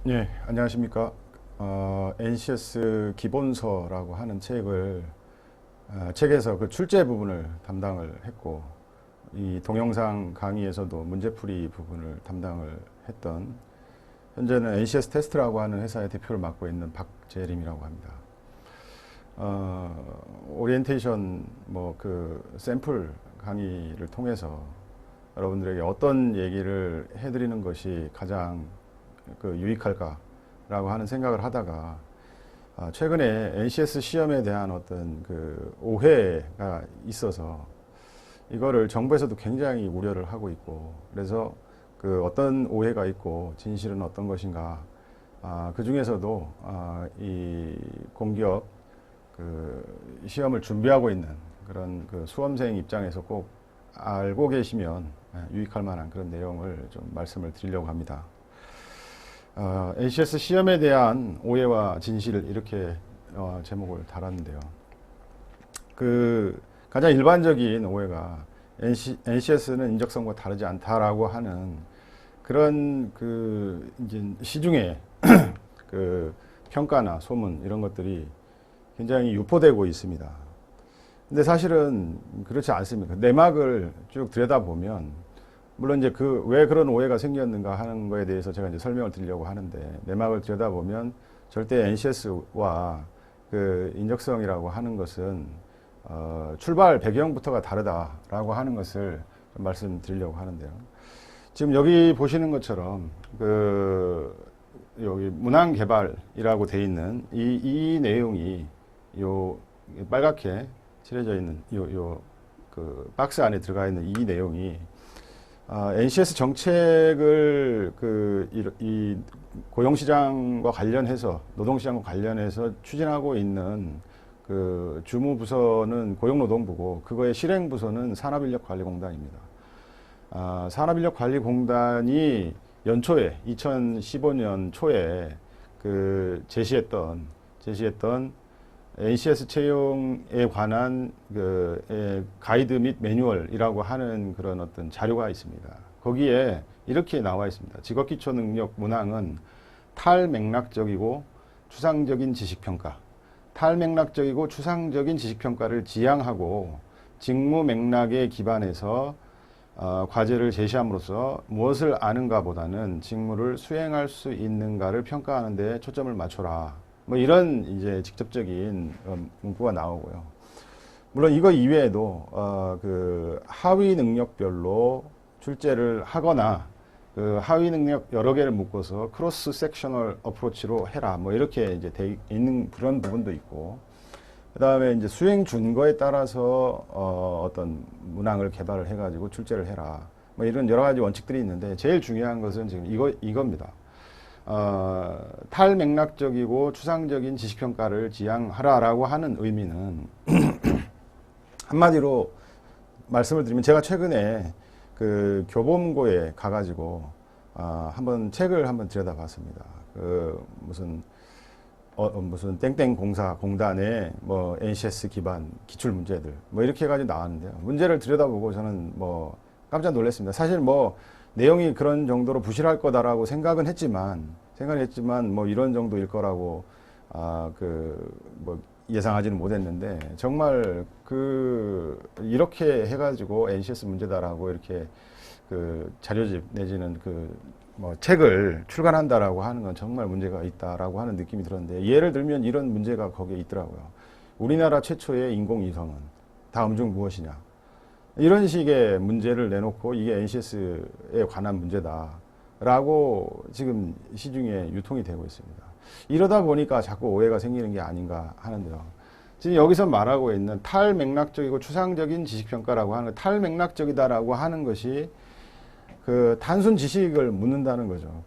네, 안녕하십니까. NCS 기본서라고 하는 책에서 그 출제 부분을 담당을 했고, 이 동영상 강의에서도 문제풀이 부분을 담당을 했던, 현재는 NCS 테스트라고 하는 회사의 대표를 맡고 있는 박재림이라고 합니다. 오리엔테이션 그 샘플 강의를 통해서 여러분들에게 어떤 얘기를 해드리는 것이 가장 유익할까라고 하는 생각을 하다가, 최근에 NCS 시험에 대한 어떤 오해가 있어서 이거를 정부에서도 굉장히 우려를 하고 있고, 그래서 어떤 오해가 있고 진실은 어떤 것인가, 그 중에서도 이 공기업 시험을 준비하고 있는 그런 수험생 입장에서 꼭 알고 계시면 유익할 만한 그런 내용을 좀 말씀을 드리려고 합니다. NCS 시험에 대한 오해와 진실, 이렇게 제목을 달았는데요. 가장 일반적인 오해가 NCS는 인적성과 다르지 않다라고 하는 그런 이제 시중에 평가나 소문, 이런 것들이 굉장히 유포되고 있습니다. 근데 사실은 그렇지 않습니다. 내막을 쭉 들여다보면, 물론 이제 왜 그런 오해가 생겼는가 하는 거에 대해서 제가 이제 설명을 드리려고 하는데, 내막을 들여다보면 절대 NCS와 인적성이라고 하는 것은 출발 배경부터가 다르다라고 하는 것을 좀 말씀드리려고 하는데요. 지금 여기 보시는 것처럼 여기 문항 개발이라고 돼 있는 이 내용이 요 빨갛게 칠해져 있는 박스 안에 들어가 있는 이 내용이 NCS 정책을 이 고용시장과 관련해서, 노동시장과 관련해서 추진하고 있는 주무부서는 고용노동부고, 그거의 실행부서는 산업인력관리공단입니다. 산업인력관리공단이 연초에 2015년 초에 제시했던 NCS 채용에 관한 가이드 및 매뉴얼이라고 하는 그런 어떤 자료가 있습니다. 거기에 이렇게 나와 있습니다. 직업기초 능력 문항은 탈맥락적이고 추상적인 지식평가, 탈맥락적이고 추상적인 지식평가를 지향하고 직무 맥락에 기반해서 과제를 제시함으로써 무엇을 아는가 보다는 직무를 수행할 수 있는가를 평가하는 데 초점을 맞춰라. 이런 이제 직접적인 문구가 나오고요. 물론 이거 이외에도 하위 능력별로 출제를 하거나 하위 능력 여러 개를 묶어서 크로스 섹셔널 어프로치로 해라. 이렇게 이제 돼 있는 그런 부분도 있고, 그 다음에 이제 수행 준거에 따라서 어떤 문항을 개발을 해가지고 출제를 해라. 이런 여러 가지 원칙들이 있는데, 제일 중요한 것은 지금 이겁니다. 탈맥락적이고 추상적인 지식평가를 지향하라라고 하는 의미는 한마디로 말씀을 드리면, 제가 최근에 교보문고에 가가지고 한번 책을 한번 들여다봤습니다. 무슨 땡땡 공단의 NCS 기반 기출 문제들 이렇게 해가지고 나왔는데요. 문제를 들여다보고 저는 깜짝 놀랐습니다. 사실 내용이 그런 정도로 부실할 거다라고 생각은 했지만 이런 정도일 거라고 예상하지는 못했는데, 정말 이렇게 해가지고 NCS 문제다라고 이렇게 자료집 내지는 책을 출간한다라고 하는 건 정말 문제가 있다라고 하는 느낌이 들었는데, 예를 들면 이런 문제가 거기에 있더라고요. 우리나라 최초의 인공위성은 다음 중 무엇이냐, 이런 식의 문제를 내놓고 이게 NCS에 관한 문제다라고 지금 시중에 유통이 되고 있습니다. 이러다 보니까 자꾸 오해가 생기는 게 아닌가 하는데요. 지금 여기서 말하고 있는 탈맥락적이고 추상적인 지식평가라고 하는, 탈맥락적이다라고 하는 것이 단순 지식을 묻는다는 거죠.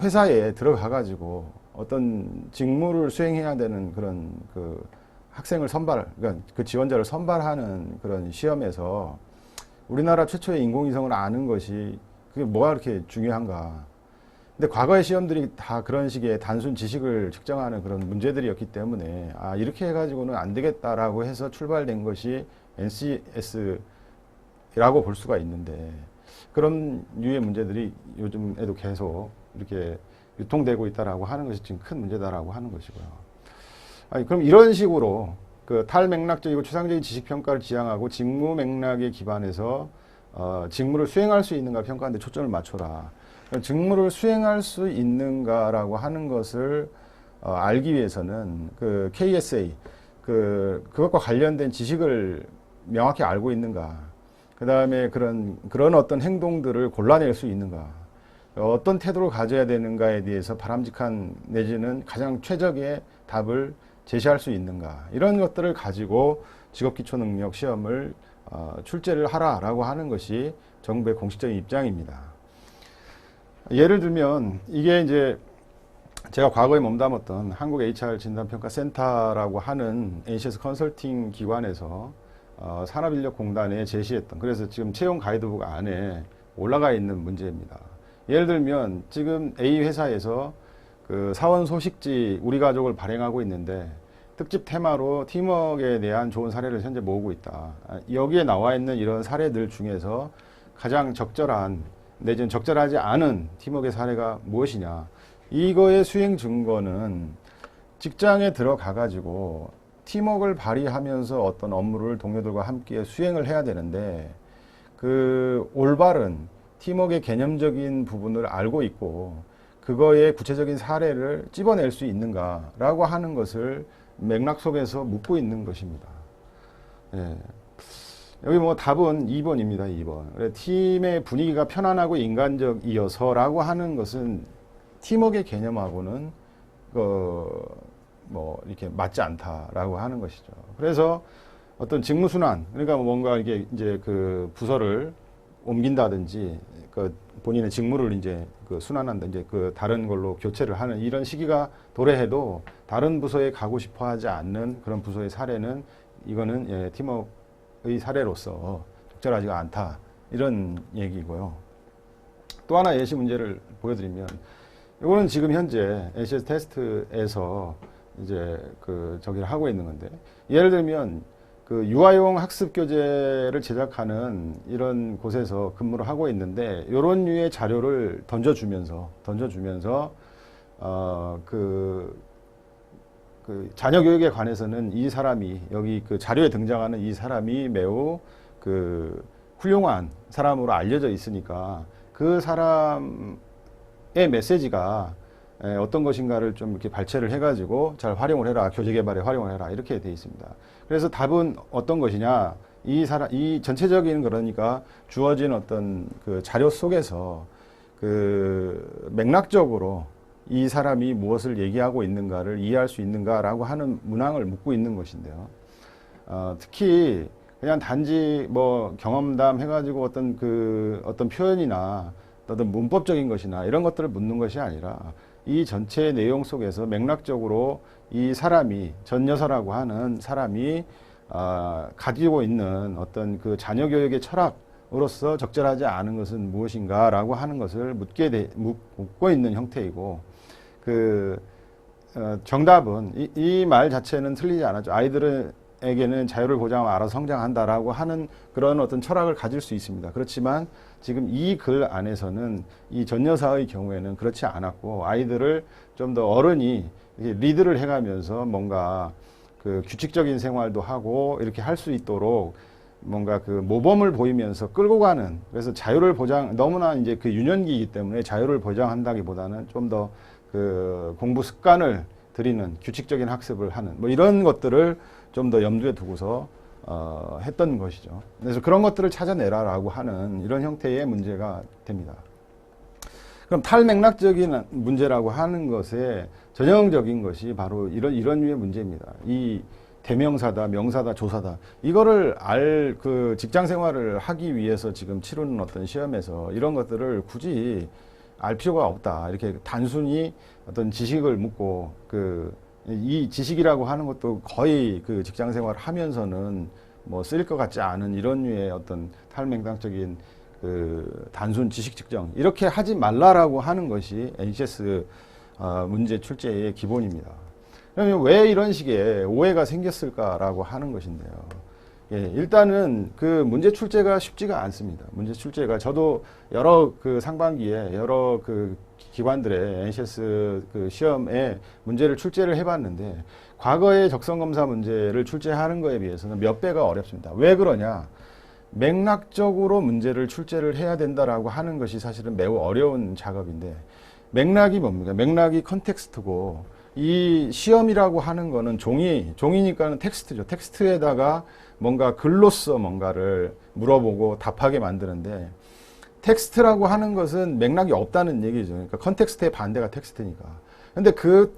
회사에 들어가가지고 어떤 직무를 수행해야 되는 그런 학생을 그러니까 지원자를 선발하는 그런 시험에서 우리나라 최초의 인공위성을 아는 것이 그게 뭐가 그렇게 중요한가. 근데 과거의 시험들이 다 그런 식의 단순 지식을 측정하는 그런 문제들이었기 때문에, 이렇게 해가지고는 안 되겠다라고 해서 출발된 것이 NCS라고 볼 수가 있는데, 그런 류의 문제들이 요즘에도 계속 이렇게 유통되고 있다라고 하는 것이 지금 큰 문제다라고 하는 것이고요. 아니, 그럼 이런 식으로 그 탈맥락적이고 추상적인 지식평가를 지향하고 직무 맥락에 기반해서 직무를 수행할 수 있는가 평가하는데 초점을 맞춰라. 직무를 수행할 수 있는가라고 하는 것을 알기 위해서는 그 KSA 그것과 관련된 지식을 명확히 알고 있는가. 그 다음에 그런 어떤 행동들을 골라낼 수 있는가. 어떤 태도를 가져야 되는가에 대해서 바람직한 내지는 가장 최적의 답을 제시할 수 있는가. 이런 것들을 가지고 직업기초능력 시험을 출제를 하라라고 하는 것이 정부의 공식적인 입장입니다. 예를 들면 이게 이제 제가 과거에 몸담았던 한국 HR 진단평가센터라고 하는 NCS 컨설팅 기관에서 산업인력공단에 제시했던, 그래서 지금 채용 가이드북 안에 올라가 있는 문제입니다. 예를 들면 지금 A 회사에서 그 사원 소식지 우리 가족을 발행하고 있는데 특집 테마로 팀워크에 대한 좋은 사례를 현재 모으고 있다. 여기에 나와 있는 이런 사례들 중에서 가장 적절한 내지는 적절하지 않은 팀워크의 사례가 무엇이냐. 이거의 수행 증거는 직장에 들어가 가지고 팀워크를 발휘하면서 어떤 업무를 동료들과 함께 수행을 해야 되는데 그 올바른 팀워크의 개념적인 부분을 알고 있고 그거의 구체적인 사례를 찝어낼 수 있는가라고 하는 것을 맥락 속에서 묻고 있는 것입니다. 예. 여기 뭐 답은 2번입니다. 2번. 팀의 분위기가 편안하고 인간적이어서라고 하는 것은 팀워크의 개념하고는 뭐 이렇게 맞지 않다라고 하는 것이죠. 그래서 어떤 직무순환, 그러니까 뭔가 이게 이제 그 부서를 옮긴다든지 그 본인의 직무를 이제 그 순환한다, 이제 그 다른 걸로 교체를 하는 이런 시기가 도래해도 다른 부서에 가고 싶어 하지 않는 그런 부서의 사례는 이거는 예, 팀워크의 사례로서 적절하지가 않다. 이런 얘기고요. 또 하나 예시 문제를 보여드리면 이거는 지금 현재 NCS 테스트에서 이제 그 저기를 하고 있는 건데 예를 들면 그 유아용 학습 교재를 제작하는 이런 곳에서 근무를 하고 있는데 이런 류의 자료를 던져주면서 그 자녀 교육에 관해서는 이 사람이 여기 그 자료에 등장하는 이 사람이 매우 그 훌륭한 사람으로 알려져 있으니까 그 사람의 메시지가 어떤 것인가를 좀 이렇게 발췌를 해가지고 잘 활용을 해라. 교재 개발에 활용을 해라. 이렇게 되어 있습니다. 그래서 답은 어떤 것이냐. 이 전체적인 그러니까 주어진 어떤 그 자료 속에서 그 맥락적으로 이 사람이 무엇을 얘기하고 있는가를 이해할 수 있는가라고 하는 문항을 묻고 있는 것인데요. 특히 그냥 단지 뭐 경험담 해가지고 어떤 표현이나 어떤 문법적인 것이나 이런 것들을 묻는 것이 아니라 이 전체 내용 속에서 맥락적으로 이 사람이 전 여사라고 하는 사람이 가지고 있는 어떤 그 자녀 교육의 철학으로서 적절하지 않은 것은 무엇인가라고 하는 것을 묻고 있는 형태이고 정답은 이 말 자체는 틀리지 않았죠. 아이들에게는 자유를 보장하면 알아서 성장한다라고 하는 그런 어떤 철학을 가질 수 있습니다. 그렇지만 지금 이 글 안에서는 이 전 여사의 경우에는 그렇지 않았고 아이들을 좀 더 어른이 리드를 해가면서 뭔가 그 규칙적인 생활도 하고 이렇게 할 수 있도록 뭔가 그 모범을 보이면서 끌고 가는, 그래서 자유를 너무나 이제 그 유년기이기 때문에 자유를 보장한다기보다는 좀 더 그 공부 습관을 들이는 규칙적인 학습을 하는 뭐 이런 것들을 좀 더 염두에 두고서 했던 것이죠. 그래서 그런 것들을 찾아내라라고 하는 이런 형태의 문제가 됩니다. 그럼 탈맥락적인 문제라고 하는 것에 전형적인 것이 바로 이런 류의 문제입니다. 이 대명사다, 명사다, 조사다. 이거를 그 직장 생활을 하기 위해서 지금 치르는 어떤 시험에서 이런 것들을 굳이 알 필요가 없다. 이렇게 단순히 어떤 지식을 묻고 이 지식이라고 하는 것도 거의 그 직장 생활을 하면서는 뭐 쓰일 것 같지 않은 이런 류의 어떤 탈맥락적인 그 단순 지식 측정 이렇게 하지 말라라고 하는 것이 NCS 문제 출제의 기본입니다. 그러면 왜 이런 식의 오해가 생겼을까라고 하는 것인데요. 예, 일단은 그 문제 출제가 쉽지가 않습니다. 문제 출제가 저도 여러 그 상반기에 여러 그 기관들의 NCS 그 시험에 문제를 출제를 해봤는데 과거의 적성검사 문제를 출제하는 거에 비해서는 몇 배가 어렵습니다. 왜 그러냐? 맥락적으로 문제를 출제를 해야 된다라고 하는 것이 사실은 매우 어려운 작업인데 맥락이 뭡니까? 맥락이 컨텍스트고 이 시험이라고 하는 거는 종이니까는 텍스트죠. 텍스트에다가 뭔가 글로써 뭔가를 물어보고 답하게 만드는데 텍스트라고 하는 것은 맥락이 없다는 얘기죠. 그러니까 컨텍스트의 반대가 텍스트니까. 근데 그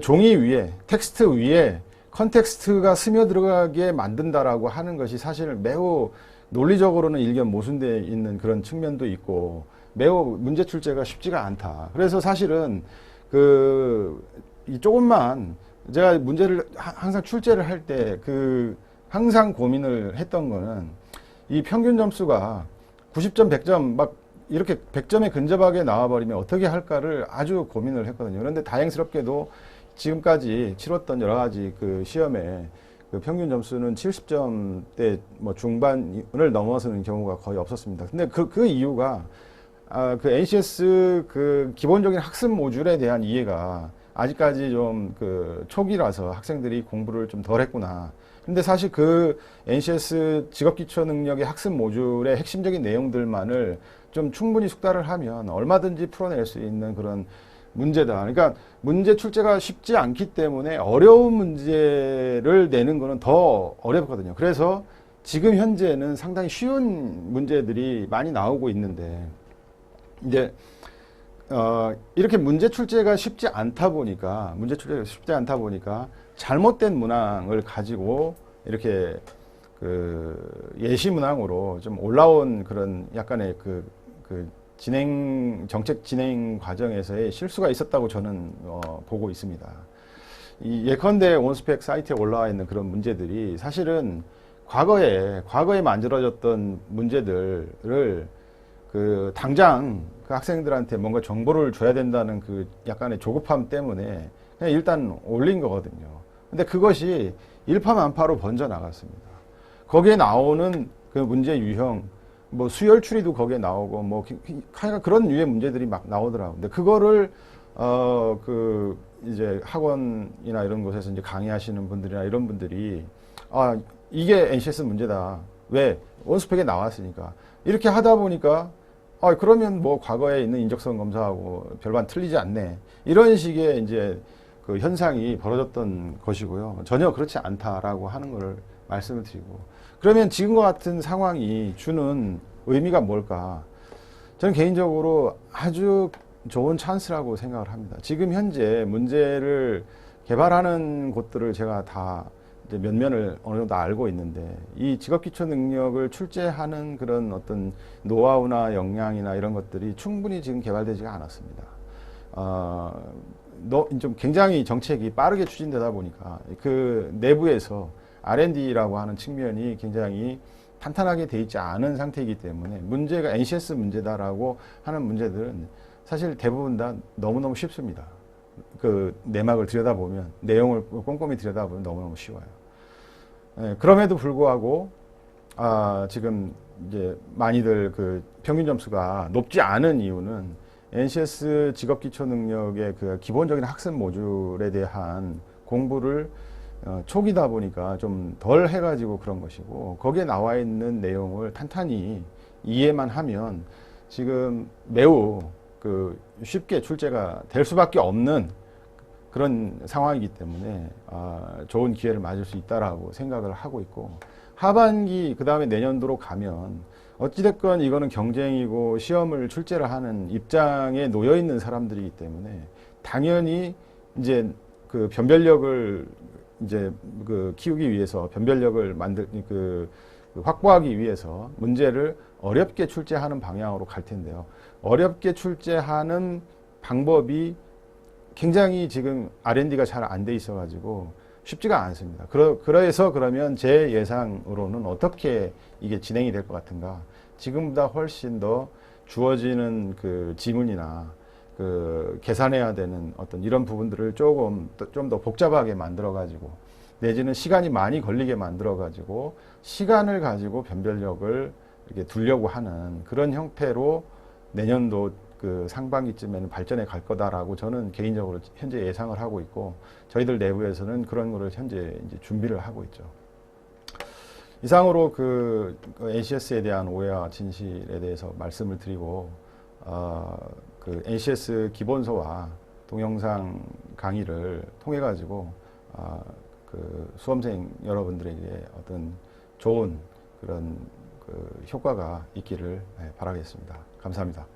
종이 위에, 텍스트 위에 컨텍스트가 스며들어가게 만든다라고 하는 것이 사실 매우 논리적으로는 일견 모순되어 있는 그런 측면도 있고 매우 문제 출제가 쉽지가 않다. 그래서 사실은 이 조금만 제가 문제를 항상 출제를 할 때 항상 고민을 했던 거는 이 평균 점수가 90점, 100점 막 이렇게 100점에 근접하게 나와버리면 어떻게 할까를 아주 고민을 했거든요. 그런데 다행스럽게도 지금까지 치렀던 여러 가지 그 시험에 그 평균 점수는 70점대 뭐 중반을 넘어서는 경우가 거의 없었습니다. 근데 그 이유가 그 NCS 그 기본적인 학습 모듈에 대한 이해가 아직까지 좀 그 초기라서 학생들이 공부를 좀 덜 했구나. 근데 사실 그 NCS 직업기초 능력의 학습 모듈의 핵심적인 내용들만을 좀 충분히 숙달을 하면 얼마든지 풀어낼 수 있는 그런 문제다. 그러니까 문제 출제가 쉽지 않기 때문에 어려운 문제를 내는 거는 더 어렵거든요. 그래서 지금 현재는 상당히 쉬운 문제들이 많이 나오고 있는데 이제 이렇게 문제 출제가 쉽지 않다 보니까 잘못된 문항을 가지고 이렇게 그 예시 문항으로 좀 올라온 그런 약간의 정책 진행 과정에서의 실수가 있었다고 저는 보고 있습니다. 예컨대 온스펙 사이트에 올라와 있는 그런 문제들이 사실은 과거에 만들어졌던 문제들을 당장 그 학생들한테 뭔가 정보를 줘야 된다는 그 약간의 조급함 때문에 그냥 일단 올린 거거든요. 근데 그것이 일파만파로 번져 나갔습니다. 거기에 나오는 그 문제 유형, 뭐 수열 추리도 거기에 나오고 뭐 그런 유의 문제들이 막 나오더라고요. 근데 그거를 이제 학원이나 이런 곳에서 이제 강의하시는 분들이나 이런 분들이 이게 NCS 문제다. 왜? 원스펙에 나왔으니까. 이렇게 하다 보니까 그러면 뭐 과거에 있는 인적성 검사하고 별반 틀리지 않네. 이런 식의 이제 그 현상이 벌어졌던 것이고요. 전혀 그렇지 않다라고 하는 것을 말씀을 드리고. 그러면 지금과 같은 상황이 주는 의미가 뭘까? 저는 개인적으로 아주 좋은 찬스라고 생각을 합니다. 지금 현재 문제를 개발하는 곳들을 제가 다 이제 면면을 어느 정도 알고 있는데 이 직업기초 능력을 출제하는 그런 어떤 노하우나 역량이나 이런 것들이 충분히 지금 개발되지가 않았습니다. 좀 굉장히 정책이 빠르게 추진되다 보니까 그 내부에서 R&D라고 하는 측면이 굉장히 탄탄하게 돼 있지 않은 상태이기 때문에 문제가 NCS 문제다라고 하는 문제들은 사실 대부분 다 너무너무 쉽습니다. 그 내막을 들여다보면 내용을 꼼꼼히 들여다보면 너무너무 쉬워요. 그럼에도 불구하고 지금 이제 많이들 그 평균 점수가 높지 않은 이유는 NCS 직업기초 능력의 그 기본적인 학습 모듈에 대한 공부를 초기다 보니까 좀 덜 해가지고 그런 것이고 거기에 나와 있는 내용을 탄탄히 이해만 하면 지금 매우 쉽게 출제가 될 수밖에 없는 그런 상황이기 때문에 좋은 기회를 맞을 수 있다라고 생각을 하고 있고 하반기 그 다음에 내년도로 가면 어찌됐건 이거는 경쟁이고 시험을 출제를 하는 입장에 놓여 있는 사람들이기 때문에 당연히 이제 그 변별력을 이제 키우기 위해서 변별력을 확보하기 위해서 문제를 어렵게 출제하는 방향으로 갈 텐데요. 어렵게 출제하는 방법이 굉장히 지금 R&D가 잘 안 돼 있어가지고 쉽지가 않습니다. 그래서 그러면 제 예상으로는 어떻게 이게 진행이 될 것 같은가? 지금보다 훨씬 더 주어지는 그 지문이나 계산해야 되는 어떤 이런 부분들을 조금 좀 더 복잡하게 만들어가지고 내지는 시간이 많이 걸리게 만들어 가지고 시간을 가지고 변별력을 이렇게 두려고 하는 그런 형태로 내년도 그 상반기쯤에는 발전해 갈 거다라고 저는 개인적으로 현재 예상을 하고 있고, 저희들 내부에서는 그런 거를 현재 이제 준비를 하고 있죠. 이상으로 그 NCS에 대한 오해와 진실에 대해서 말씀을 드리고, 그 NCS 기본서와 동영상 강의를 통해 가지고 그 수험생 여러분들에게 어떤 좋은 그런 그 효과가 있기를 바라겠습니다. 감사합니다.